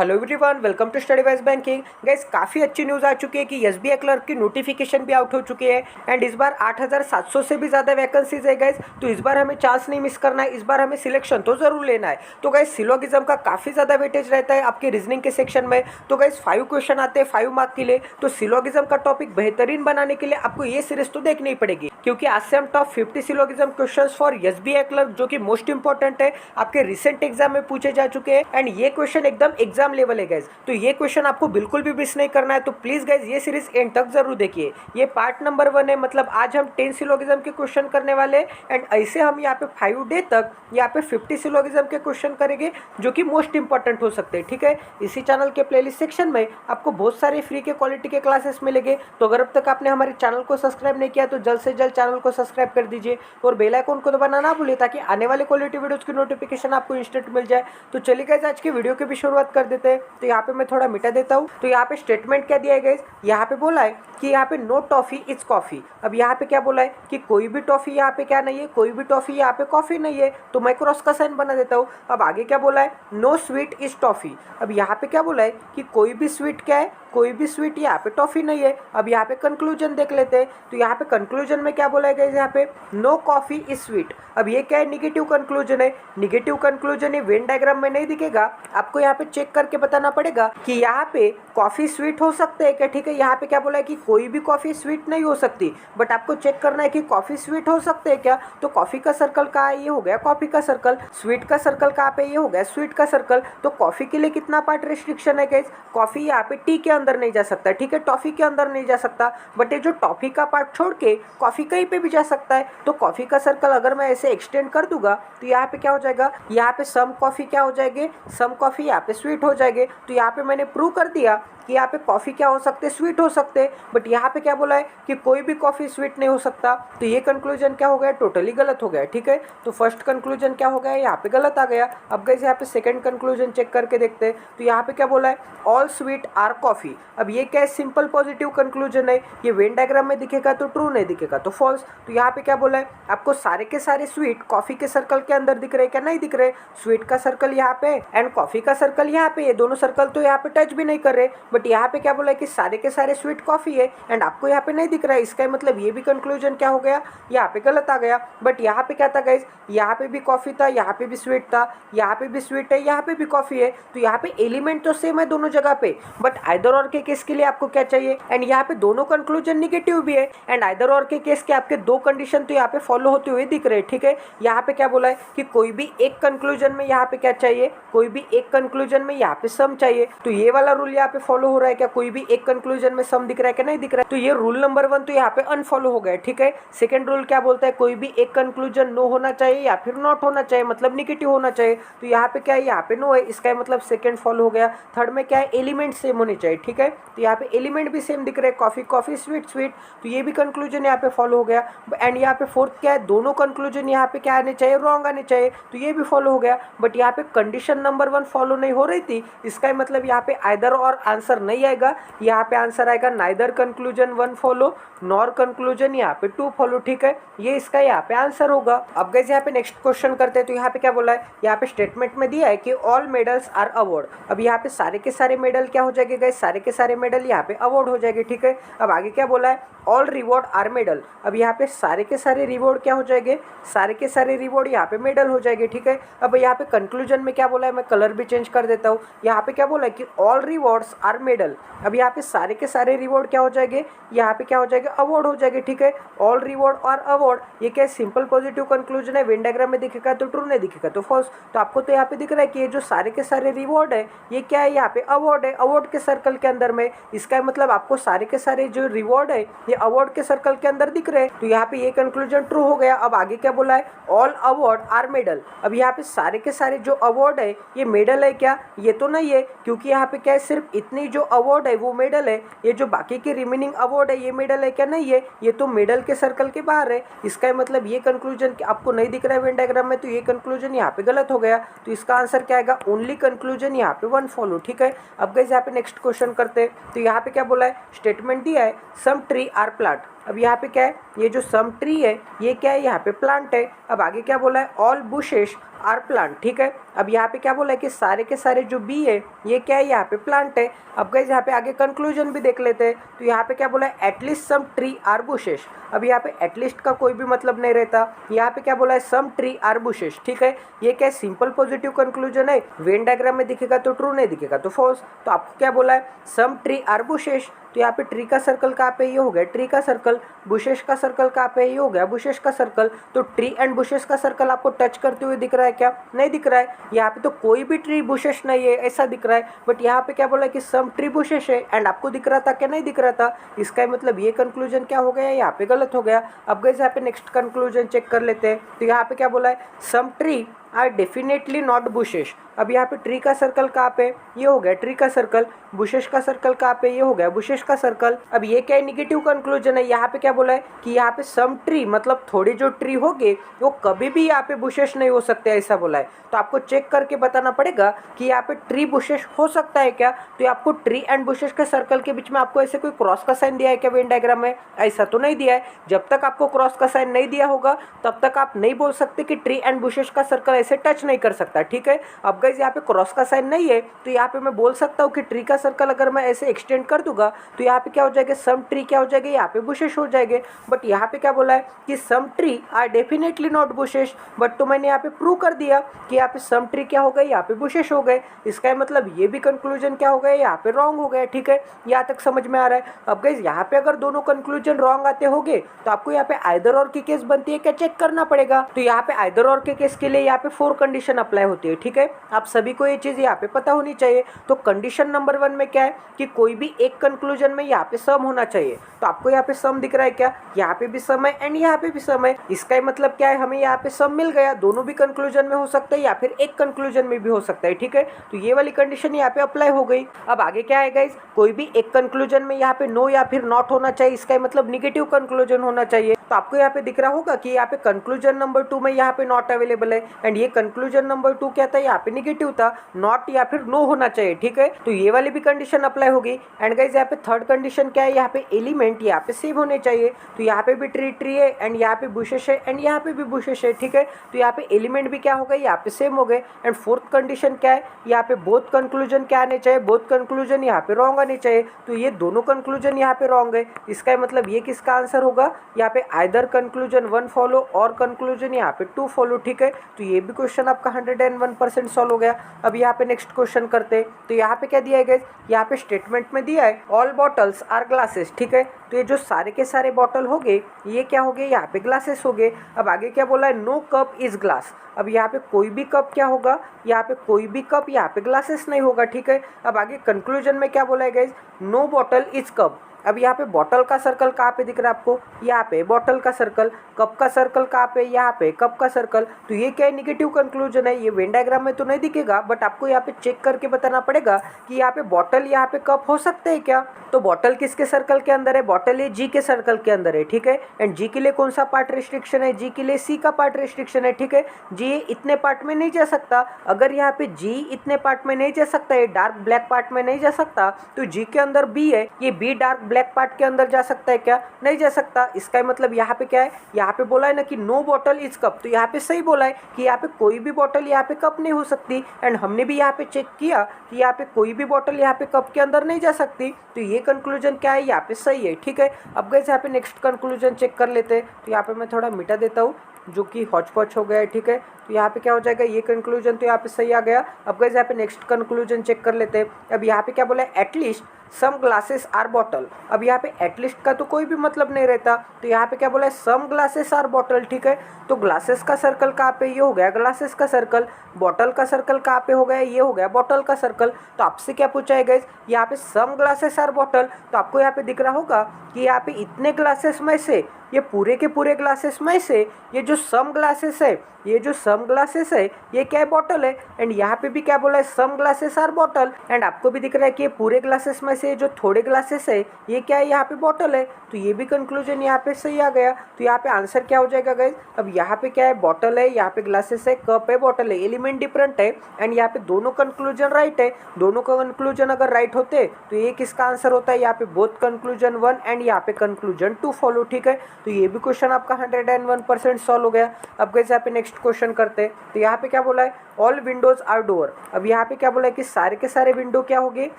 Hello everyone, welcome to Study Wise Banking. Guys, काफ़ी अच्छी news आ चुकी है कि एसबीआई क्लर्क की नोटिफिकेशन भी आउट हो चुकी है एंड इस बार 8700 से भी ज़्यादा वैकेंसीज है गाइस। तो इस बार हमें चांस नहीं मिस करना है, इस बार हमें सिलेक्शन तो ज़रूर लेना है। तो गाइस, सिलोगिज्म का काफ़ी ज़्यादा वेटेज रहता है आपके रीजनिंग के सेक्शन में। तो गाइस 5 क्वेश्चन आते हैं 5 मार्क के लिए। तो सिलोगिज्म का टॉपिक बेहतरीन बनाने के लिए आपको ये सीरीज तो देखनी ही पड़ेगी, क्योंकि आज से हम top 50 syllogism question for SBI clerk जो कि मोस्ट इंपॉर्टेंट है आपके रिसेंट एग्जाम में पूछे जा चुके हैं एंड ये क्वेश्चन एकदम एग्जाम लेवल है गाइस। तो ये क्वेश्चन आपको बिल्कुल भी मिस नहीं करना है। तो प्लीज गाइस ये सीरीज एंड तक जरूर देखिए। ये पार्ट नंबर 1 है, मतलब आज हम 10 सिलोगिज्म के क्वेश्चन करने वाले एंड ऐसे हम यहाँ पे 5 डे तक यहाँ पे 50 सिलोगिज्म के क्वेश्चन करेंगे जो कि मोस्ट इंपॉर्टेंट हो सकते हैं। ठीक है, इसी चैनल के प्लेलिस्ट सेक्शन में आपको बहुत सारे फ्री के क्वालिटी के क्लासेस मिलेंगे। तो अगर अब तक आपने हमारे चैनल को सब्सक्राइब नहीं किया तो जल्द से जल्द चैनल को सब्सक्राइब कर दीजिए और बेल आइकन को दबाना ना भूलिए ताकि आने वाले क्वालिटी वीडियोस की नोटिफिकेशन आपको इंस्टेंट मिल जाए। तो चलिए गाइस आज की वीडियो की भी शुरुआत कर देते हैं। तो यहाँ पे मैं थोड़ा मिटा देता हूँ। तो यहाँ पे स्टेटमेंट क्या दिया है गाइस, यहाँ पे बोला है कि यहाँ पे नो टॉफी इज कॉफी। अब यहाँ पे क्या बोला है कि कोई भी टॉफी यहाँ पे क्या नहीं है, कोई भी टॉफी यहाँ पे कॉफी नहीं है। तो मैं क्रॉस का साइन बना देता हूँ। अब आगे क्या बोला है, नो स्वीट इज टॉफी। अब यहाँ पे क्या बोला है कि कोई भी स्वीट क्या है, कोई भी स्वीट यहाँ पे टॉफी नहीं है। अब यहाँ पे कंक्लूजन देख लेते हैं। तो यहाँ पे कंक्लूजन में क्या बोला है गाइस, यहाँ पे नो कॉफी इज स्वीट। अब ये क्या है, निगेटिव कंक्लूजन है। निगेटिव कंक्लूजन है, वेन डायग्राम में नहीं दिखेगा, आपको यहाँ पे चेक करके बताना पड़ेगा कि यहाँ पे कॉफी स्वीट हो सकते हैं क्या। ठीक है, यहाँ पे क्या बोला है कि कोई भी कॉफी स्वीट नहीं हो सकती, बट आपको चेक करना है कि कॉफी स्वीट हो सकते हैं क्या। तो कॉफी का सर्कल कहाँ है, ये हो गया कॉफी का सर्कल। स्वीट का सर्कल कहाँ पे, ये हो गया स्वीट का सर्कल। तो कॉफी के लिए कितना पार्ट रेस्ट्रिक्शन है गाइस, कॉफी यहाँ पे टी के अंदर नहीं जा सकता। ठीक है, टॉफी के अंदर नहीं जा सकता, बट ये जो टॉफी का पार्ट छोड़ के कॉफी कहीं पे भी जा सकता है। तो कॉफी का सर्कल अगर मैं ऐसे एक्सटेंड कर दूंगा तो यहाँ पे क्या हो जाएगा, यहाँ पे सम कॉफी क्या हो जाएंगे, सम कॉफी यहाँ पे स्वीट हो जाएंगे। तो यहाँ पे मैंने प्रूव कर दिया कि यहाँ पे कॉफी क्या हो सकते, स्वीट हो सकते। बट यहाँ पे क्या बोला है कि कोई भी कॉफी स्वीट नहीं हो सकता। तो ये कंक्लूजन क्या हो गया, टोटली गलत हो गया। ठीक है, तो फर्स्ट कंक्लूजन क्या हो गया, यहाँ पे गलत आ गया। अब गाइस यहाँ पे सेकंड कंक्लूजन चेक करके देखते हैं। तो यहाँ पे क्या बोला है, ऑल स्वीट आर कॉफी। अब ये क्या है, सिंपल पॉजिटिव कंक्लूजन है। ये वेन डायग्राम में दिखेगा तो ट्रू, नहीं दिखेगा तो फॉल्स। तो यहाँ पे क्या बोला है, आपको सारे के सारे स्वीट कॉफी के सर्कल के अंदर दिख रहे क्या, नहीं दिख रहे। स्वीट का सर्कल यहाँ पे एंड कॉफी का सर्कल यहाँ पे, ये दोनों सर्कल तो यहाँ पे टच भी नहीं कर रहे। बट यहाँ पे क्या बोला है कि सारे के सारे स्वीट कॉफी है एंड आपको यहाँ पे नहीं दिख रहा है। इसका मतलब ये भी कंक्लूजन क्या हो गया, यहाँ पे गलत आ गया। बट यहाँ पे क्या था गाइस, यहाँ पे भी कॉफी था, यहाँ पे भी स्वीट था, यहाँ पे भी स्वीट है, यहाँ पे भी कॉफी है। तो यहाँ पे एलिमेंट तो सेम है दोनों जगह पे, बट आइदर और के केस के लिए आपको क्या चाहिए। एंड यहाँ पे दोनों कंक्लूजन निगेटिव भी है एंड आइदर और के केस के आपके दो कंडीशन तो यहाँ पे फॉलो होते हुए दिख रहे हैं। ठीक है, यहाँ पे क्या बोला है कि कोई भी एक कंक्लूजन में यहाँ पे क्या चाहिए, कोई भी एक कंक्लूजन में यहाँ पे सम चाहिए। तो ये वाला रूल यहाँ पे फॉलो हो रहा है क्या, कोई भी एक कंक्लूजन में सम दिख रहा है क्या, नहीं दिख रहा है। तो ये रूल नंबर 1 तो यहाँ पे अनफॉलो हो गया। ठीक है, सेकंड रूल क्या बोलता है, कोई भी एक कंक्लूजन नो होना चाहिए या फिर नॉट होना चाहिए, मतलब निगेटिव होना चाहिए। तो यहाँ पे क्या है, यहाँ पे नो है, इसका मतलब सेकंड फॉलो हो गया। थर्ड में क्या है, एलिमेंट सेम होने चाहिए। ठीक है, तो यहाँ पे एलिमेंट भी सेम दिख रहे हैं, कॉफी कॉफी स्वीट स्वीट। तो ये भी कंक्लूजन यहाँ पे फॉलो हो गया। एंड यहाँ पे फोर्थ क्या है, दोनों कंक्लूजन यहाँ पे क्या आने चाहिए, रॉन्ग आने चाहिए। तो ये भी फॉलो हो गया। बट यहाँ पे कंडीशन नंबर 1 फॉलो नहीं हो रही थी, इसका मतलब यहाँ पे आइदर और आंसर नहीं आएगा। यहाँ पे आंसर आएगा neither conclusion 1 follow nor conclusion यहाँ पे 2 फॉलो। ठीक है, ये इसका यहाँ पे आंसर होगा। अब गाइस यहाँ पे नेक्स्ट क्वेश्चन करते हैं। तो यहाँ पे क्या बोला है, यहाँ पे स्टेटमेंट में दिया है कि ऑल मेडल्स आर अवार्ड। अब यहाँ पे सारे के सारे मेडल क्या हो जाएंगे गाइस, सारे के सारे मेडल यहाँ पे अवार्ड हो जाएंगे। ठीक है, अब आगे क्या बोला है, ऑल रिवॉर्ड आर मेडल। अब यहाँ पे सारे के सारे रिवॉर्ड क्या हो जाएंगे, सारे के सारे रिवॉर्ड यहाँ पे मेडल हो जाएंगे। ठीक है, अब यहाँ पे कंक्लूजन में क्या बोला है, मैं कलर भी चेंज कर देता हूँ। यहाँ पे क्या बोला है कि ऑल रिवॉर्ड्स आर मेडल। अब यहाँ पे सारे के सारे रिवॉर्ड क्या हो जाएंगे, यहाँ पे क्या हो जाएगा, अवार्ड हो जाएंगे। ठीक है, ऑल रिवॉर्ड और अवार्ड, ये क्या सिंपल पॉजिटिव कंक्लूजन है। वेन डायग्राम में दिखेगा तो ट्रू, नहीं दिखेगा तो फॉल्स। तो आपको तो यहाँ पे दिख रहा है कि ये जो सारे के सारे रिवॉर्ड है ये क्या है, यहाँ पे अवार्ड है, अवार्ड के सर्कल के अंदर में। इसका मतलब आपको सारे के सारे जो रिवॉर्ड है ये अवार्ड के सर्कल के अंदर दिख रहे हैं। तो यहाँ पे ये कंक्लूजन ट्रू हो गया। अब आगे क्या बोला है, ऑल अवार्ड आर मेडल। अब यहाँ पे सारे के सारे जो अवार्ड है ये मेडल है क्या, ये तो नहीं है, क्योंकि यहाँ पे क्या है, सिर्फ इतनी जो अवार्ड है वो मेडल है। ये जो बाकी के रिमेनिंग अवार्ड है ये मेडल है क्या, नहीं है, ये तो मेडल के सर्कल के बाहर है। इसका मतलब ये कंक्लूजन आपको नहीं दिख रहा है वेन डायग्राम में, तो ये कंक्लूजन यहाँ पे गलत हो गया। तो इसका आंसर क्या आएगा, ओनली कंक्लूजन यहाँ पे 1 फॉलो। ठीक है, अब गाइस यहाँ पे नेक्स्ट क्वेश्चन करते हैं। तो यहाँ पे क्या बोला है, स्टेटमेंट दिया है सम ट्री आर प्लांट। अब यहाँ पे क्या है, ये जो सम ट्री है ये क्या है, यहाँ पे प्लांट है। अब आगे क्या बोला है, ऑल बुशेस आर प्लांट, ठीक है। अब यहाँ पे क्या बोला है कि सारे के सारे जो बी है ये क्या है, यहाँ पे प्लांट है। अब गाइस यहाँ पे आगे कंक्लूजन भी देख लेते हैं। तो यहाँ पे क्या बोला है, at least some tree are bushes. अब यहाँ पे एटलीस्ट का कोई भी मतलब नहीं रहता। यहाँ पे क्या बोला है, सम ट्री आर बुशेस, ठीक है। ये क्या है, सिंपल पॉजिटिव कंक्लूजन है। वेन डायग्राम में दिखेगा तो ट्रू, नहीं दिखेगा तो फॉल्स। तो आपको क्या बोला है, सम ट्री आर बुशेस। तो यहाँ पे ट्री का सर्कल कहाँ पे, ये हो गया ट्री का सर्कल। बुशेस का सर्कल कहाँ पे, ये हो गया बुशेस का सर्कल। तो ट्री एंड बुशेस का सर्कल आपको टच करते हुए दिख रहा है क्या, नहीं दिख रहा है। यहाँ पे तो कोई भी ट्री बुशेस नहीं है ऐसा दिख रहा है, बट यहाँ पे क्या बोला है कि सम ट्री बुशेस है एंड आपको दिख रहा था क्या, नहीं दिख रहा था। इसका मतलब ये कंक्लूजन क्या हो गया, यहाँ पे गलत हो गया। अब गाइस यहाँ पे नेक्स्ट कंक्लूजन चेक कर लेते हैं। तो यहाँ पे क्या बोला है, some tree are definitely not bushes. अब यहाँ पे ट्री का सर्कल कहाँ पे, ये हो गया ट्री का सर्कल। बुशेस का सर्कल कहाँ पे, ये हो गया बुशेस का सर्कल। अब ये क्या है, निगेटिव कंक्लूजन है। यहाँ पे क्या बोला है कि यहाँ पे सम ट्री मतलब थोड़े जो ट्री होंगे वो कभी भी यहाँ पे बुशेस नहीं हो सकते, ऐसा बोला है। तो आपको चेक करके बताना पड़ेगा कि यहाँ पे ट्री बुशेस हो सकता है क्या। तो आपको ट्री एंड बुशेस के सर्कल के बीच में आपको ऐसे कोई क्रॉस का साइन दिया है क्या वेन डायग्राम में, ऐसा तो नहीं दिया है। जब तक आपको क्रॉस का साइन नहीं दिया होगा तब तक आप नहीं बोल सकते कि ट्री एंड बुशेस का सर्कल ऐसे टच नहीं कर सकता, ठीक है। अब गाइस यहाँ पे क्रॉस का साइन नहीं है तो यहाँ पे मैं बोल सकता हूँ कि ट्री का सर्कल अगर मैं ऐसे एक्सटेंड कर दूंगा तो यहाँ पे क्या हो जाएगा, सम ट्री क्या हो जाएगा, यहाँ पे बुशेस हो जाएंगे। बट यहाँ पे क्या बोला है कि some tree are definitely not bushes. But तो मैंने यहाँ पे प्रूव कर दिया कि यहाँ पे सम ट्री क्या हो गए, यहाँ पे बुशेस हो गए। इसका मतलब ये भी कंक्लूजन क्या हो गया, यहाँ पे रॉन्ग हो गया, ठीक है। यहाँ तक समझ में आ रहा है। अब गाइस यहाँ पे अगर दोनों कंक्लूजन रॉन्ग आते होंगे तो आपको यहाँ पे आइदर और की केस बनती है क्या, चेक करना पड़ेगा। तो यहाँ पे आइदर और के केस के लिए यहाँ पे 4 कंडीशन अप्लाई होती है, ठीक है। आप सभी को ये चीज यहाँ पे पता होनी चाहिए। तो कंडीशन नंबर 1 में क्या है कि कोई भी एक कंक्लूजन में यहाँ पे सम होना चाहिए। तो आपको यहाँ पे सम दिख रहा है क्या, यहाँ पे भी सम है एंड यहाँ पे भी सम है। इसका मतलब क्या है, हमें यहाँ पे सम मिल गया। दोनों भी कंक्लूजन में हो सकता है या फिर एक कंक्लूजन में भी हो सकता है, ठीक है। तो ये वाली कंडीशन यहाँ पे अप्लाई हो गई। अब आगे क्या है गाइस, कोई भी एक कंक्लूजन में यहाँ पे नो या फिर नॉट होना चाहिए। इसका मतलब निगेटिव कंक्लूजन होना चाहिए। तो आपको यहाँ पे दिख रहा होगा कि यहाँ पे कंक्लूजन नंबर 2 में यहाँ पे नॉट अवेलेबल है एंड ये कंक्लूजन नंबर 2 क्या था, यहाँ पे निगेटिव था, नॉट या फिर नो होना चाहिए, ठीक है। तो ये वाली भी कंडीशन अप्लाई होगी। एंड गाइस यहाँ पे थर्ड कंडीशन क्या है, यहाँ पे एलिमेंट यहाँ पे सेम होने चाहिए। तो यहाँ पे भी ट्री है एंड यहाँ पे बुशेस है एंड यहाँ पे भी बुशेस है, ठीक है। तो यहाँ पे एलिमेंट भी क्या हो गए, यहाँ पे सेम हो गए। एंड फोर्थ कंडीशन क्या है, यहाँ पे बोथ कंक्लूजन क्या आने चाहिए, बोथ कंक्लूजन यहाँ पे रॉन्ग आने चाहिए। तो ये दोनों कंक्लूजन यहाँ पे रॉन्ग है। इसका मतलब ये किसका आंसर होगा, यहाँ पे आइदर कंक्लूजन 1 फॉलो और कंक्लूजन यहाँ पे 2 फॉलो, ठीक है। तो ये भी क्वेश्चन आपका 101% सॉल्व हो गया। अब यहाँ पे नेक्स्ट क्वेश्चन करते हैं। तो यहाँ पे क्या दिया है गाइस, यहाँ पे स्टेटमेंट में दिया है ऑल बॉटल्स आर ग्लासेस, ठीक है। तो ये जो सारे के सारे बॉटल हो गए ये क्या हो गए, यहाँ पे ग्लासेस हो गए। अब आगे क्या बोला है, नो कप इज ग्लास। अब यहाँ पे कोई भी कप क्या होगा, यहाँ पे कोई भी कप यहाँ पे ग्लासेस नहीं होगा, ठीक है। अब आगे कंक्लूजन में क्या बोला है guys, no bottle is cup. अब यहाँ पे बॉटल का सर्कल कहाँ पे दिख रहा है आपको, यहाँ पे बॉटल का सर्कल। कप का सर्कल कहाँ पे, यहाँ पे कप का सर्कल। तो ये क्या है, निगेटिव कंक्लूजन है। ये वेन डायग्राम में तो नहीं दिखेगा बट आपको यहाँ पे चेक करके बताना पड़ेगा कि यहाँ पे बॉटल यहाँ पे कप हो सकते हैं क्या। तो बॉटल किसके सर्कल के अंदर है, बॉटल ये जी के सर्कल के अंदर है, ठीक है। एंड जी के लिए कौन सा पार्ट रिस्ट्रिक्शन है, जी के लिए सी का पार्ट रिस्ट्रिक्शन है, ठीक है। जी इतने पार्ट में नहीं जा सकता। अगर यहाँ पे जी इतने पार्ट में नहीं जा सकता है, डार्क ब्लैक पार्ट में नहीं जा सकता, तो जी के अंदर बी है, ये बी डार्क ब्लैक पार्ट के अंदर जा सकता है क्या, नहीं जा सकता। इसका मतलब यहाँ पे क्या है, यहाँ पे बोला है ना कि नो बॉटल इज कप। तो यहाँ पे सही बोला है कि यहाँ पे कोई भी बॉटल यहाँ पे कप नहीं हो सकती। एंड हमने भी यहाँ पे चेक किया कि यहाँ पे कोई भी बॉटल यहाँ पे कप के अंदर नहीं जा सकती। तो ये कंक्लूजन क्या है, यहाँ पे सही है, ठीक है। अब गाइस यहाँ पे नेक्स्ट कंक्लूजन चेक कर लेते हैं। तो यहाँ पे मैं थोड़ा मिटा देता हूँ जो कि हॉच पॉच हो गया है, ठीक है। तो यहाँ पे क्या हो जाएगा, ये कंक्लूजन तो यहाँ पे सही आ गया। अब गाइस यहाँ पे नेक्स्ट कंक्लूजन चेक कर लेते हैं। अब यहाँ पे क्या बोला है, at least some glasses are bottle. अब यहाँ पे एटलीस्ट का तो कोई भी मतलब नहीं रहता। तो यहाँ पे क्या बोला है, सम ग्लासेस आर बॉटल, ठीक है। तो ग्लासेस का सर्कल कहाँ पे, ये हो गया ग्लासेस का सर्कल। बॉटल का सर्कल कहाँ पे हो गया, ये हो गया बॉटल का सर्कल। तो आपसे क्या पूछा है गाइस, यहाँ पे सम ग्लासेस आर बॉटल। तो आपको यहाँ पे दिख रहा होगा कि यहाँ पे इतने ग्लासेस में से ये पूरे के पूरे ग्लासेस में से ये जो सम ग्लासेस है, ये जो सम ग्लासेस है ये क्या है, बॉटल है। एंड यहाँ पे भी क्या बोला है, some glasses are bottle. And आपको भी दिख रहा है कि ये पूरे ग्लासेस में से जो थोड़े ग्लासेस है ये क्या है, यहाँ पे बॉटल है। तो ये भी कंक्लूजन यहाँ पे सही आ गया। तो यहाँ पे आंसर क्या हो जाएगा गाइज, अब यहाँ पे क्या है, बॉटल है, यहाँ पे ग्लासेस है, कप है, बॉटल है, एलिमेंट डिफरेंट है। एंड यहाँ पे दोनों कंक्लूजन राइट है। दोनों कंक्लूजन अगर राइट होते तो ये किसका आंसर होता है, यहाँ पे बोथ कंक्लूजन 1 एंड यहाँ पे कंक्लूजन 2 फॉलो। ठीक है, तो ये भी क्वेश्चन आपका 101% सॉल्व हो गया। अब गाइस यहाँ पे नेक्स्ट क्वेश्चन करते हैं। तो यहाँ पे क्या बोला है, ऑल विंडोज आर डोर। अब यहाँ पे क्या बोला है कि सारे के सारे विंडो क्या हो गए,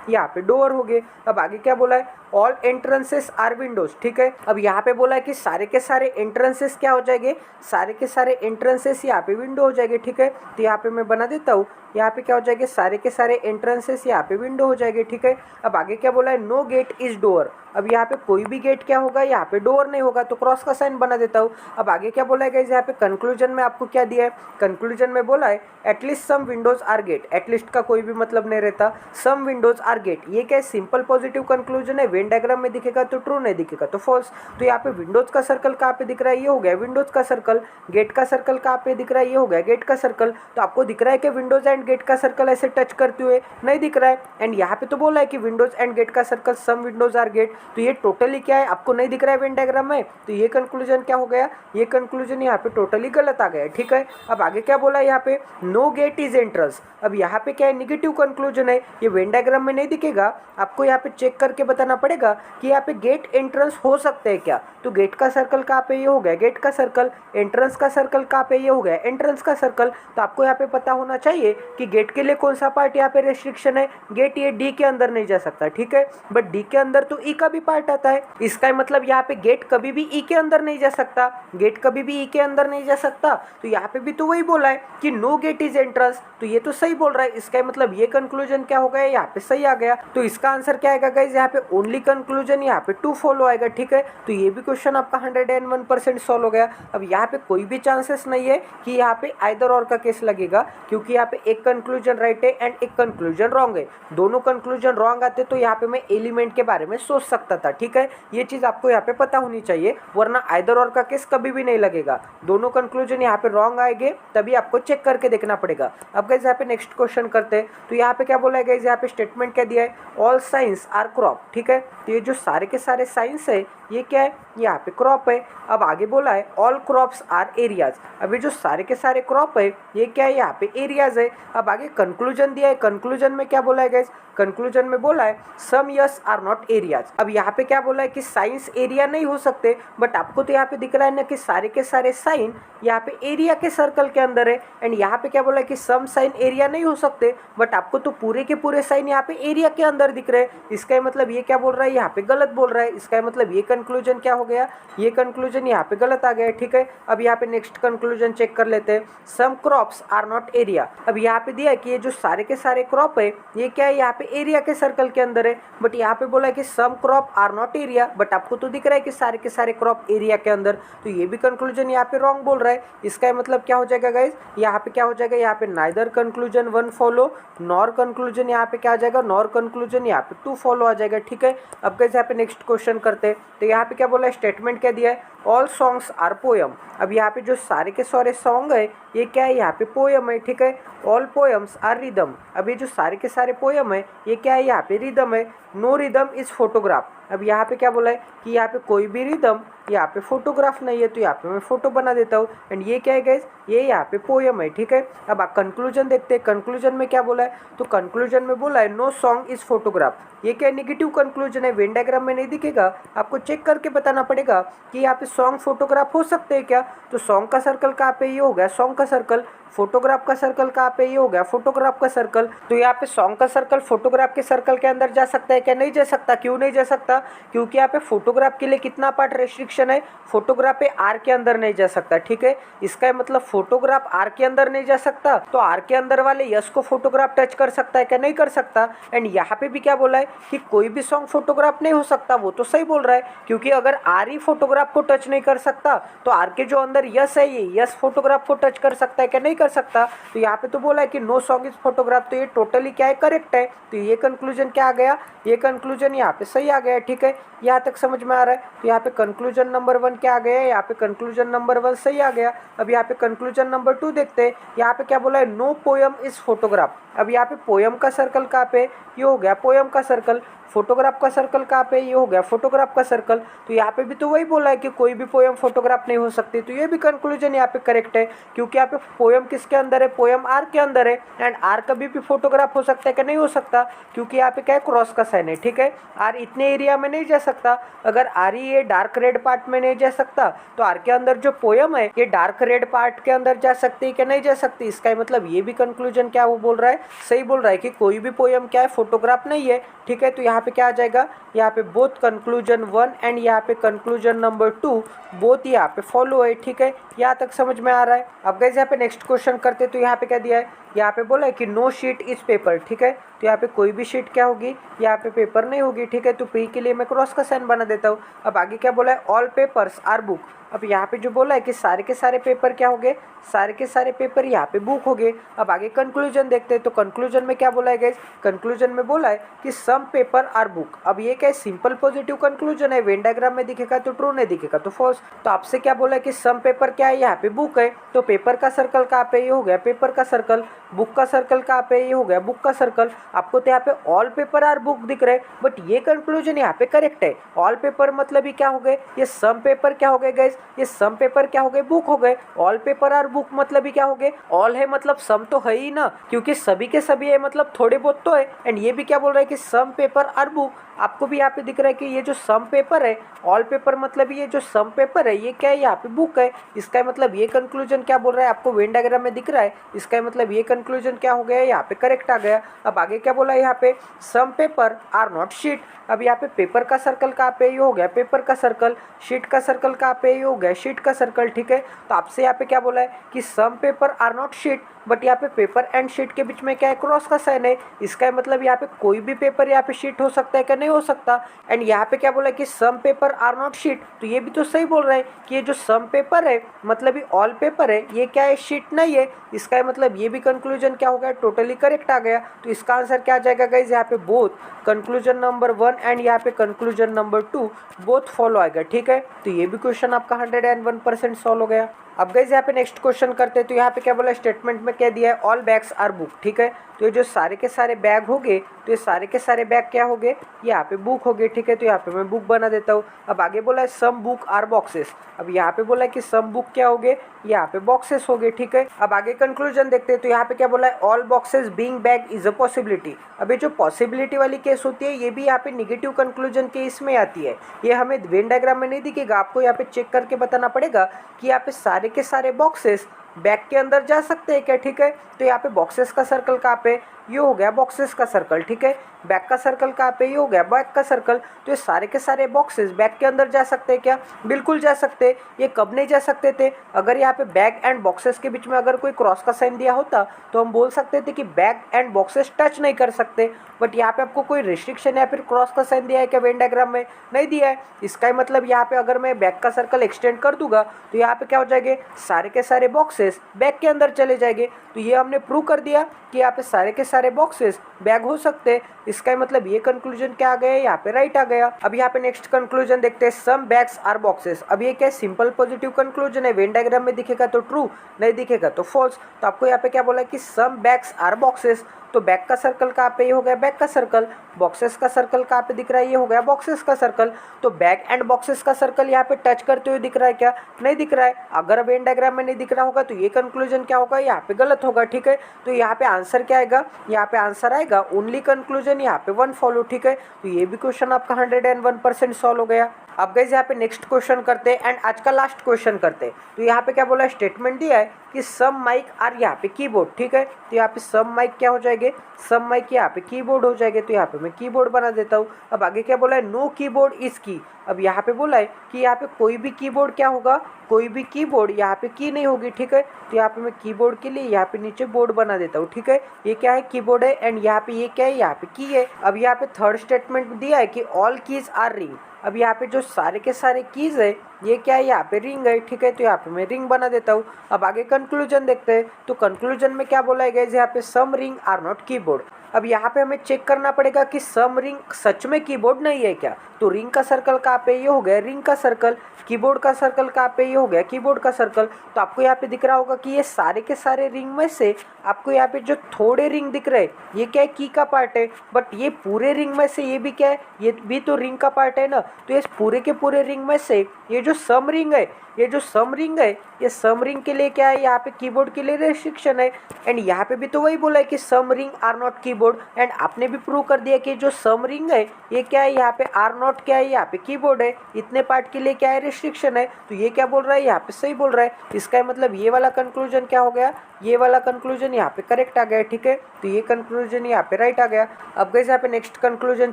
यहाँ पे डोर हो गए। अब आगे क्या बोला है, ऑल एंट्रेंसेस आर विंडोज। ठीक है, अब यहाँ पे बोला है कि सारे के सारे एंट्रेंसेस क्या हो जाएंगे, सारे के सारे एंट्रेंसेस यहाँ पे विंडो हो जाएंगे। ठीक है, तो यहाँ पे मैं बना देता हूँ, यहाँ पे क्या हो जाएंगे, सारे के सारे एंट्रेंसेस यहाँ पे विंडो हो जाएंगे। ठीक है, अब आगे क्या बोला है, नो गेट इज डोर। अब यहाँ पे कोई भी गेट क्या होगा, यहाँ पे डोर नहीं होगा, तो क्रॉस का साइन बना देता हूँ। अब आगे क्या बोला है गाइस, यहाँ पे कंक्लूजन में आपको क्या दिया है, कंक्लूजन में बोला है at least some windows are gate. At least का कोई भी मतलब नहीं रहता, सम विंडोज आर गेट। ये क्या है, सिंपल पॉजिटिव कंक्लूजन है। वेन डायग्राम में दिखेगा तो ट्रू, नहीं दिखेगा तो फॉल्स। तो यहाँ पे विंडोज का सर्कल कहाँ पे दिख रहा है, ये हो गया विंडोज का सर्कल। गेट का सर्कल कहाँ पे दिख रहा है, ये हो गया गेट का सर्कल। तो आपको दिख रहा है कि विंडोज एंड गेट का सर्कल ऐसे टच करते हुए नहीं दिख रहा है। एंड यहाँ पे तो बोला है कि विंडोज एंड गेट का circle some windows are gate. तो ये टोटली क्या है, आपको नहीं दिख रहा है वेन डायग्राम में, तो ये कंक्लूजन क्या हो गया, ये कंक्लूजन यहाँ पे टोटली गलत आ गया। ठीक है, अब आगे क्या बोला है, यहाँ पे नो गेट इज एंट्रेंस। अब यहाँ पे क्या है, निगेटिव कंक्लूजन है, ये वेन डायग्राम में नहीं दिखेगा। आपको यहाँ पे चेक करके बताना पड़ेगा कि यहाँ पे गेट एंट्रेंस हो सकते हैं क्या। तो गेट का सर्कल कहाँ पे, ये हो गया गेट का सर्कल। एंट्रेंस का सर्कल कहाँ पे, ये हो गया एंट्रेंस का सर्कल। तो आपको यहाँ पे पता होना चाहिए कि गेट के लिए कौन सा पार्ट यहाँ पे रेस्ट्रिक्शन है, गेट ये डी के अंदर नहीं जा सकता। ठीक है, बट डी के अंदर तो ई का भी पार्ट आता है। इसका मतलब यहाँ पे गेट कभी भी ई के अंदर नहीं जा सकता, गेट कभी भी ई के अंदर नहीं जा सकता। तो यहाँ पे भी तो वही बोला है कि नो गेट इज एंट्रेंस, तो ये तो सही बोल रहा है। इसका मतलब ये कंक्लूजन क्या हो गया, यहाँ पे सही आ गया। तो इसका आंसर क्या आएगा गाइस, यहाँ पे ओनली कंक्लूजन यहाँ पे 2 फॉलो आएगा। ठीक है, तो ये भी क्वेश्चन आपका 101% सॉल्व हो गया। अब यहाँ पे कोई भी चांसेस नहीं है कि यहाँ पे आइदर और का केस लगेगा, क्योंकि यहाँ पे एक कंक्लूजन राइट है एंड एक कंक्लूजन रॉन्ग है। दोनों कंक्लूजन रॉन्ग आते तो यहाँ पे मैं एलिमेंट के बारे में सोच सकता था। ठीक है, ये चीज आपको यहाँ पे पता होनी चाहिए, वरना आइदर और का केस कभी भी नहीं लगेगा। दोनों कंक्लूजन यहाँ पे रॉन्ग आएंगे, तभी आपको चेक करके देखना पड़ेगा। अब गाइस यहाँ पे नेक्स्ट क्वेश्चन करते हैं। तो यहाँ पे क्या बोला है गाइस, यहाँ पे स्टेटमेंट क्या दिया है, ऑल साइंस आर क्रॉप। ठीक है, तो ये जो सारे के सारे साइंस है ये क्या है, यहाँ पे क्रॉप है। अब आगे बोला है ऑल क्रॉप्स आर एरियाज। अभी जो सारे के सारे क्रॉप है ये क्या है, यहाँ पे एरियाज है। अब आगे कंक्लूजन दिया है, कंक्लूजन में क्या बोला है गाइस, कंक्लूजन में बोला है सम यस आर नॉट एरियाज। अब यहाँ पे क्या बोला है कि साइंस एरिया नहीं हो सकते, बट आपको तो यहाँ पे दिख रहा है ना कि सारे के सारे साइन यहाँ पे एरिया के सर्कल के अंदर है। एंड यहाँ पे क्या बोला है कि सम साइन एरिया नहीं हो सकते, बट आपको तो पूरे के पूरे साइन यहाँ पे एरिया के अंदर दिख रहे हैं। इसका मतलब ये क्या बोल रहा है, यहाँ पे गलत बोल रहा है। इसका मतलब ये कंक्लूजन क्या हो गया, ये कंक्लूजन यहाँ पे गलत आ गया। ठीक है, अब यहाँ पे नेक्स्ट कंक्लूजन चेक कर लेते हैं, some crops are not area. अब यहाँ पे दिया है कि ये जो सारे के सारे क्रॉप है ये क्या है, यहाँ पे एरिया के सर्कल के अंदर है, बट यहाँ पे बोला है कि some crop are not area, but आपको तो दिख रहा है कि सारे के सारे क्रॉप एरिया के अंदर। तो ये भी कंक्लूजन यहाँ पे रॉन्ग बोल रहा है। इसका मतलब क्या हो जाएगा गाइज, यहाँ पे क्या हो जाएगा, यहाँ पे neither conclusion 1 follow nor conclusion यहाँ पे क्या आ जाएगा, नॉर कंक्लूजन यहाँ पे 2 फॉलो आ जाएगा। ठीक है, अब गाइज यहाँ पे नेक्स्ट क्वेश्चन करते हैं। तो यहाँ पे क्या बोला है, स्टेटमेंट क्या दिया है, ऑल सॉन्ग्स आर पोयम। अब यहाँ पे जो सारे के सारे सॉन्ग है ये क्या है, यहाँ पे पोयम है। ठीक है, ऑल पोयम्स आर रिदम। अब ये जो सारे के सारे पोयम है ये क्या है, यहाँ पे रिदम है। No rhythm is photograph. अब यहाँ पे क्या बोला है कि यहाँ पे कोई भी रिदम यहाँ पे फोटोग्राफ नहीं है, तो यहाँ पे मैं फोटो बना देता हूँ। एंड ये क्या है गाइस, ये यहाँ पे पोयम है। ठीक है, अब आप कंक्लूजन देखते हैं, कंक्लूजन में क्या बोला है, तो कंक्लूजन में बोला है नो सॉन्ग इज फोटोग्राफ। ये क्या निगेटिव कंक्लूजन है, वेन डायग्राम में नहीं दिखेगा, आपको चेक करके बताना पड़ेगा कि यहाँ पे सॉन्ग फोटोग्राफ हो सकते हैं क्या। तो सॉन्ग का सर्कल कहाँ पे, ये हो गया सॉन्ग का सर्कल। फोटोग्राफ का सर्कल कहाँ पे, ये हो गया फोटोग्राफ का सर्कल। तो यहाँ पे सॉन्ग का सर्कल फोटोग्राफ के सर्कल के अंदर जा सकता है क्या, नहीं जा सकता। क्यों नहीं जा सकता, क्योंकि यहाँ पे फोटोग्राफ के लिए कितना पार्ट रेस्ट्रिक्शन है, फोटोग्राफ पे आर के अंदर नहीं जा सकता। ठीक है, इसका मतलब फोटोग्राफ आर के अंदर नहीं जा सकता, तो आर के अंदर वाले यस को फोटोग्राफ टच कर सकता है क्या, नहीं कर सकता। एंड यहाँ पे भी क्या बोला है कि कोई भी सॉन्ग फोटोग्राफ नहीं हो सकता, वो तो सही बोल रहा है, क्योंकि अगर आर ही फोटोग्राफ को टच टच नहीं कर सकता, तो आर के जो अंदर यस है ये यस फोटोग्राफ को टच कर सकता है क्या? नहीं कर सकता। तो यहाँ पे तो बोला है कि नो सॉन्ग इज फोटोग्राफ, तो ये टोटली क्या है? करेक्ट है। तो ये कंक्लूजन क्या आ गया? ये कंक्लूजन यहाँ पे सही आ गया, ठीक है। यहाँ तक समझ में आ रहा है? तो यहाँ पे कंक्लूजन नंबर 1 क्या आ गया? यहाँ पे कंक्लूजन नंबर 1 सही आ गया। अब यहाँ पे कंक्लूजन नंबर 2 देखते हैं। यहाँ पे क्या बोला है? No poem is photograph. अब यहाँ पे पोयम का सर्कल कहाँ पे? ये हो गया पोयम का सर्कल। फोटोग्राफ का सर्कल कहाँ पे? ये हो गया फोटोग्राफ का सर्कल। तो यहाँ पे भी तो वही बोला है कि कोई भी पोयम फोटोग्राफ नहीं हो सकती, तो ये भी कंक्लूजन यहाँ पे करेक्ट है, क्योंकि यहाँ पे पोयम किसके अंदर है? पोयम आर के अंदर है। एंड आर कभी भी फोटोग्राफ हो सकता है कि नहीं हो सकता? क्योंकि यहाँ पे क्या है? क्रॉस का साइन है, ठीक है। आर इतने एरिया में नहीं जा सकता। अगर आर ही ये डार्क रेड पार्ट में नहीं जा सकता, तो आर के अंदर जो पोयम है ये डार्क रेड पार्ट के अंदर जा सकती है कि नहीं जा सकती? इसका मतलब ये भी कंक्लूजन क्या वो बोल रहा है? सही बोल रहा है कि कोई भी पोयम क्या है? फोटोग्राफ नहीं है, ठीक है। तो यहाँ पे क्या आ जाएगा? यहाँ पे बोथ कंक्लूजन 1 एंड यहाँ पे कंक्लूजन नंबर 2 बोथ यहाँ पे फॉलो है, ठीक है। यहाँ तक समझ में आ रहा है? अब गाइस यहाँ पे नेक्स्ट क्वेश्चन करते, तो यहाँ पे क्या दिया है? यहाँ पे बोला है कि नो शीट इज पेपर, ठीक है। तो यहाँ पे कोई भी शीट क्या होगी? यहाँ पे पेपर नहीं होगी, ठीक है। तो प्री के लिए मैं क्रॉस का साइन बना देता हूँ। अब आगे क्या बोला है? All papers are book. अब यहाँ पे जो बोला है कि सारे के सारे पेपर क्या हो गए? सारे के सारे पेपर यहाँ पे बुक हो गए। अब आगे कंक्लूजन देखते हैं, तो कंक्लूजन में क्या बोला है गाइस? कंक्लूजन में बोला है कि सम पेपर आर बुक। अब ये क्या है? सिंपल पॉजिटिव कंक्लूजन है। वेन डायग्राम में दिखेगा तो ट्रू, नहीं दिखेगा तो फॉल्स। तो आपसे क्या बोला है कि सम पेपर क्या है? यहाँ पे बुक है। तो पेपर का सर्कल कहाँ पे? ये हो गया पेपर का सर्कल। बुक का सर्कल कहाँ पे? ये हो गया बुक का सर्कल। आपको तो यहाँ पे ऑल पेपर आर बुक दिख रहे, बट ये कंक्लूजन यहाँ पे करेक्ट है। ऑल पेपर मतलब ही क्या हो गए? ये सम पेपर क्या हो गए गाइस? ये सम पेपर क्या हो गए? बुक हो गए। ऑल पेपर आर बुक मतलब ही क्या हो गए? ऑल है मतलब सम तो है ही ना, क्योंकि सभी के सभी है मतलब थोड़े बहुत तो है। एंड ये भी क्या बोल रहा है कि सम पेपर आर बुक। आपको भी यहाँ पे दिख रहा है कि ये जो सम पेपर है, ऑल पेपर मतलब ये जो सम पेपर है ये क्या है? यहाँ पे बुक है। इसका मतलब ये कंक्लूजन क्या बोल रहा है? आपको वेन डायग्राम में दिख रहा है। इसका मतलब ये कंक्लूजन क्या हो गया? यहाँ पे करेक्ट आ गया। अब आगे क्या बोला है? यहाँ पे सम पेपर आर नॉट शीट। अब यहाँ पे पेपर का सर्कल कहाँ पे? ये हो गया पेपर का सर्कल। शीट का सर्कल कहाँ पे? ये हो गया शीट का सर्कल, ठीक है। तो आपसे यहाँ पे क्या बोला है कि some paper are not sheet, but यहाँ पे पेपर एंड शीट के बीच में क्या है? क्रॉस का साइन है। इसका मतलब यहाँ पे कोई भी पेपर यहाँ पे शीट हो सकता है क्या? नहीं हो सकता। एंड यहाँ पे क्या बोला है कि some paper are not sheet, तो ये भी तो सही बोल रहे हैं कि ये जो सम पेपर है मतलब ये ऑल पेपर है, ये क्या है? शीट नहीं है। इसका मतलब ये भी कंक्लूजन क्या हो गया? टोटली करेक्ट आ गया। तो इसका आंसर क्या आ जाएगा गाइज? यहाँ पे बोथ कंक्लूजन नंबर 1 एंड यहाँ पे कंक्लूजन नंबर 2 बोथ फॉलो आएगा, ठीक है। तो ये भी क्वेश्चन आपका 101% सॉल्व हो गया। अब गाइस यहाँ पे नेक्स्ट क्वेश्चन करते हैं, तो यहाँ पे क्या बोला? स्टेटमेंट में क्या दिया है? ऑल बैग्स आर बुक, ठीक है। तो ये जो सारे के सारे बैग हो गए, तो ये सारे के सारे बैग क्या हो गए? यहाँ पे बुक हो गए, ठीक है। तो यहाँ पे मैं बुक बना देता हूँ। अब आगे बोला है सम बुक आर बॉक्सेस। अब यहाँ पे बोला है कि सम बुक क्या हो गए? यहाँ पे बॉक्सेस हो गए, ठीक है। अब आगे कंक्लूजन देखते हैं, तो यहाँ पे क्या बोला है? All boxes being bag is a possibility. अब ये जो पॉसिबिलिटी वाली केस होती है ये भी यहाँ पे निगेटिव कंक्लूजन केस में आती है। ये हमें वेन डायग्राम में नहीं दिखेगा, आपको यहाँ पे चेक करके बताना पड़ेगा कि यहाँ पे सारे के सारे बॉक्सेस बैग के अंदर जा सकते हैं क्या, ठीक है। तो यहाँ पे बॉक्सेस का सर्कल कहाँ पे? ये हो गया बॉक्सेस का सर्कल, ठीक है। बैग का सर्कल कहाँ पे? ये हो गया बैग का सर्कल। तो ये सारे के सारे बॉक्सेस बैग के अंदर जा सकते हैं क्या? बिल्कुल जा सकते हैं। ये कब नहीं जा सकते थे? अगर यहाँ पे बैग एंड बॉक्सेस के बीच में अगर कोई क्रॉस का साइन दिया होता तो हम बोल सकते थे कि बैग एंड बॉक्सेस टच नहीं कर सकते, बट यहाँ पे आपको कोई रिस्ट्रिक्शन या फिर क्रॉस का साइन दिया है क्या वेन डायग्राम में? नहीं दिया है। इसका मतलब यहाँ पे अगर मैं बैग का सर्कल एक्सटेंड कर दूंगा तो यहाँ पे क्या हो जाएंगे? सारे के सारे बॉक्सेस बैग के अंदर चले जाएंगे। तो ये हमने प्रूव कर दिया कि यहाँ पे सारे के सारे बॉक्सेस बैग हो सकते हैं। इसका मतलब ये कंक्लूजन क्या आ गया? यहाँ पे राइट आ गया। अब यहाँ पे नेक्स्ट कंक्लूजन देखते हैं, सम बैग्स आर बॉक्सेस। अब ये क्या है? सिंपल पॉजिटिव कंक्लूजन है। वेन डायग्राम में दिखेगा तो ट्रू, नहीं दिखेगा तो फॉल्स। तो आपको यहाँ पे क्या बोला है कि सम बैग्स आर बॉक्सेस। तो बैग का सर्कल कहाँ पे? ये हो गया बैग का सर्कल। बॉक्सेस का सर्कल कहाँ पे दिख रहा है? ये हो गया बॉक्सेस का सर्कल। तो बैग एंड बॉक्सेस का सर्कल यहाँ पे टच करते हुए दिख रहा है क्या? नहीं दिख रहा है। अगर वेन डायग्राम में नहीं दिख रहा होगा तो ये कंक्लूजन क्या होगा? यहाँ पे गलत होगा, ठीक है। तो यहाँ पे आंसर क्या आएगा? यहाँ पे आंसर आएगा ओनली कंक्लूजन यहाँ पे 1 फॉलो, ठीक है। तो ये भी क्वेश्चन आपका 101% सॉल्व हो गया। अब गाइस यहाँ पे नेक्स्ट क्वेश्चन करते हैं एंड आज का लास्ट क्वेश्चन करते हैं। तो यहाँ पे क्या बोला है? स्टेटमेंट दिया है कि सम माइक आर यहाँ पे कीबोर्ड, ठीक है। तो यहाँ पे सम माइक क्या हो जाएंगे? सम माइक यहाँ पे कीबोर्ड हो जाएंगे। तो यहाँ पे मैं कीबोर्ड बना देता हूँ। अब आगे क्या बोला है? नो कीबोर्ड इज की। अब यहाँ पे बोला है कि यहाँ पे कोई भी कीबोर्ड क्या होगा? कोई भी कीबोर्ड यहाँ पे की नहीं होगी, ठीक है। तो यहाँ पे मैं कीबोर्ड के लिए यहाँ पे नीचे बोर्ड बना देता हूँ, ठीक है। ये क्या है? कीबोर्ड है। एंड यहाँ पे ये क्या है? यहाँ पे की है। अब यहाँ पे थर्ड स्टेटमेंट दिया है कि ऑल कीज आर रिंग। अब यहाँ पे जो सारे के सारे कीज है ये क्या है, यहाँ पे रिंग है, ठीक है। तो यहाँ पे मैं रिंग बना देता हूँ। अब आगे कंक्लूजन देखते हैं। तो कंक्लूजन में क्या बोला है गाइस, यहाँ पे सम रिंग आर नॉट कीबोर्ड। अब यहाँ पे हमें चेक करना पड़ेगा कि सम रिंग सच में कीबोर्ड नहीं है क्या। तो रिंग का सर्कल कहाँ पे, ये हो गया रिंग का सर्कल। कीबोर्ड का सर्कल कहाँ पे, ये हो गया कीबोर्ड का सर्कल। तो आपको यहाँ पे दिख रहा होगा कि ये सारे के सारे रिंग में से आपको यहाँ पे जो थोड़े रिंग दिख रहे हैं ये क्या है, की का पार्ट है। बट ये पूरे रिंग में से ये भी क्या है, ये भी तो रिंग का पार्ट है ना। तो ये पूरे के पूरे रिंग में से ये जो सम रिंग है, ये जो सम रिंग है, ये सम रिंग के लिए क्या है, यहाँ पे कीबोर्ड के लिए रेस्ट्रिक्शन है। एंड यहाँ पे भी तो वही बोला है कि some ring are not keyboard. And आपने भी प्रूव कर दिया कि जो सम रिंग है ये क्या है, यहाँ पे आर नॉट क्या है, यहाँ पे कीबोर्ड है। इतने पार्ट के लिए क्या है, रेस्ट्रिक्शन है। तो ये क्या बोल रहा है, यहाँ पे सही बोल रहा है। इसका मतलब ये वाला कंक्लूजन क्या हो गया, ये वाला कंक्लूजन यहाँ पे करेक्ट आ गया, ठीक है। तो ये कंक्लूजन यहाँ पे राइट आ गया। अब गाइस यहाँ पे नेक्स्ट कंक्लूजन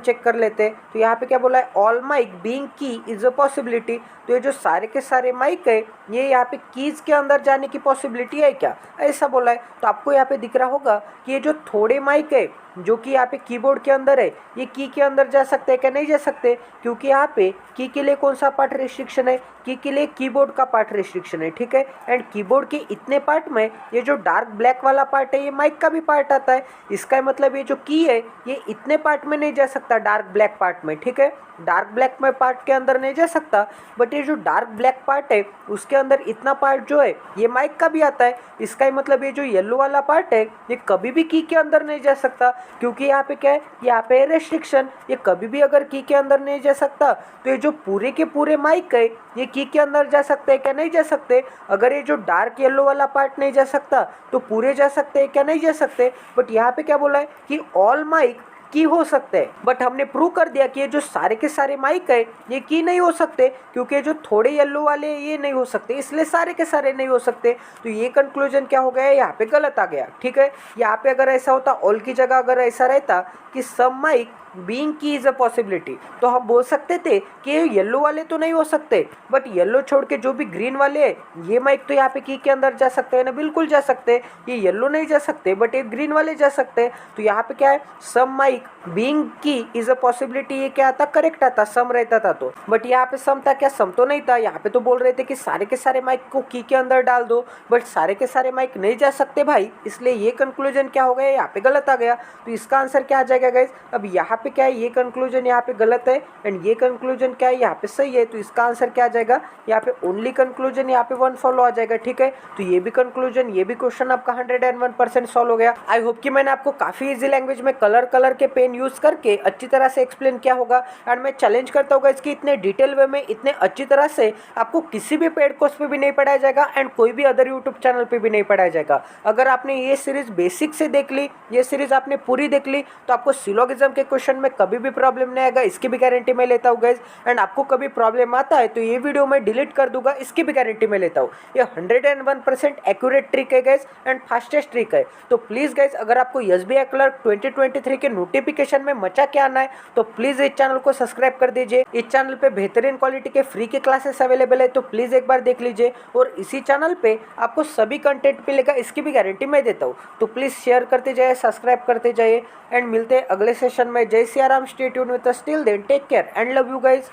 चेक कर लेते हैं। तो यहाँ पे क्या बोला है, ऑल माइक बीइंग की इज अ पॉसिबिलिटी। तो ये जो सारे के सारे माइक है ये यहाँ पे कीज के अंदर जाने की पॉसिबिलिटी है क्या, ऐसा बोला है। तो आपको यहाँ पे दिख रहा होगा कि ये जो थोड़े माइक है जो कि यहाँ पे कीबोर्ड के अंदर है, ये की के अंदर जा सकते हैं क्या, नहीं जा सकते। क्योंकि यहाँ पे की के लिए कौन सा पार्ट रेस्ट्रिक्शन है, की के लिए कीबोर्ड का पार्ट रेस्ट्रिक्शन है, ठीक है। एंड कीबोर्ड के इतने पार्ट में ये जो डार्क ब्लैक वाला पार्ट है ये माइक का भी पार्ट आता है। इसका मतलब ये जो की है ये इतने पार्ट में नहीं जा सकता, डार्क ब्लैक पार्ट में, ठीक है। डार्क ब्लैक में पार्ट के अंदर नहीं जा सकता। बट ये जो डार्क ब्लैक पार्ट है उसके अंदर इतना पार्ट जो है ये माइक का भी आता है। इसका मतलब ये जो येलो वाला पार्ट है ये कभी भी की के अंदर नहीं जा सकता। क्योंकि यहाँ पे क्या है, यहाँ पे रेस्ट्रिक्शन, ये कभी भी अगर की के अंदर नहीं जा सकता तो ये जो पूरे के पूरे माइक है ये की के अंदर जा सकते हैं क्या, नहीं जा सकते। अगर ये जो डार्क येलो वाला पार्ट नहीं जा सकता तो पूरे जा सकते हैं क्या, नहीं जा सकते। बट यहाँ पे क्या बोला है कि ऑल माइक की हो सकते हैं। बट हमने प्रूव कर दिया कि ये जो सारे के सारे माइक है ये की नहीं हो सकते, क्योंकि जो थोड़े येलो वाले ये नहीं हो सकते, इसलिए सारे के सारे नहीं हो सकते। तो ये कंक्लूजन क्या हो गया, यहाँ पे गलत आ गया, ठीक है। यहाँ पे अगर ऐसा होता, ऑल की जगह अगर ऐसा रहता कि सम माइक बीइंग की इज अ पॉसिबिलिटी, तो हम बोल सकते थे कि येलो वाले तो नहीं हो सकते। बट येलो छोड़ के जो भी ग्रीन वाले हैं ये माइक तो यहाँ पे की के अंदर जा सकते हैं ना, बिल्कुल जा सकते हैं। ये येलो नहीं जा सकते बट ये ग्रीन वाले जा सकते हैं। तो यहाँ पे क्या है, सम माइक बीइंग की इज अ पॉसिबिलिटी, ये क्या आता, करेक्ट आता, सम रहता था। तो बट यहाँ पे सम था क्या, सम तो नहीं था। यहाँ पे तो बोल रहे थे कि सारे के सारे माइक को की के अंदर डाल दो, बट सारे के सारे माइक नहीं जा सकते भाई, इसलिए ये कंक्लूजन क्या हो गया, यहाँ पे गलत आ गया। तो इसका आंसर क्या आ जाएगा गाइस। अब यहाँ पे क्या है, ये कंक्लूजन यहाँ पे गलत है एंड ये कंक्लूजन क्या है, यहाँ पे सही है। तो इसका आंसर क्या आ जाएगा, यहाँ पे ओनली कंक्लूजन यहाँ पे 1 फॉलो आ जाएगा, ठीक है। तो ये भी कंक्लूजन, ये भी क्वेश्चन आपका 101% सॉल्व हो गया। आई होप कि मैंने आपको काफी इजी लैंग्वेज में कलर के पेन यूज करके अच्छी तरह से एक्सप्लेन किया होगा। एंड मैं चैलेंज करता हूँ इसकी इतने डिटेल वे में, इतने अच्छी तरह से आपको किसी भी पेड कोर्स पे भी नहीं पढ़ाया जाएगा एंड कोई भी अदर यूट्यूब चैनल पे भी नहीं पढ़ाया जाएगा। अगर आपने ये सीरीज बेसिक से देख ली, ये सीरीज आपने पूरी देख ली, तो आपको सिलोगिज्म के क्वेश्चन में कभी भी प्रॉब्लम नहीं आएगा, इसकी भी गारंटी मैं लेता हूँ गाइज। एंड आपको कभी प्रॉब्लम आता है तो ये वीडियो मैं डिलीट कर दूंगा, इसकी भी गारंटी मैं लेता हूँ। ये 101% एक्यूरेट ट्रिक है गाइज एंड फास्टेस्ट ट्रिक है। तो प्लीज गाइज, अगर आपको एसबीआई क्लर्क 2023 के नोटिफिकेशन में मचा के आना है तो प्लीज इस चैनल को सब्सक्राइब कर दीजिए। इस चैनल पे बेहतरीन क्वालिटी के फ्री के क्लासेस अवेलेबल है, तो प्लीज एक बार देख लीजिए। और इसी चैनल पे आपको सभी कंटेंट मिलेगा, इसकी भी गारंटी मैं देता हूँ। तो प्लीज शेयर करते जाइए, सब्सक्राइब करते जाइए एंड मिलते हैं अगले सेशन में। Jai Siya Ram, stay tuned with us, till then take care and love you guys.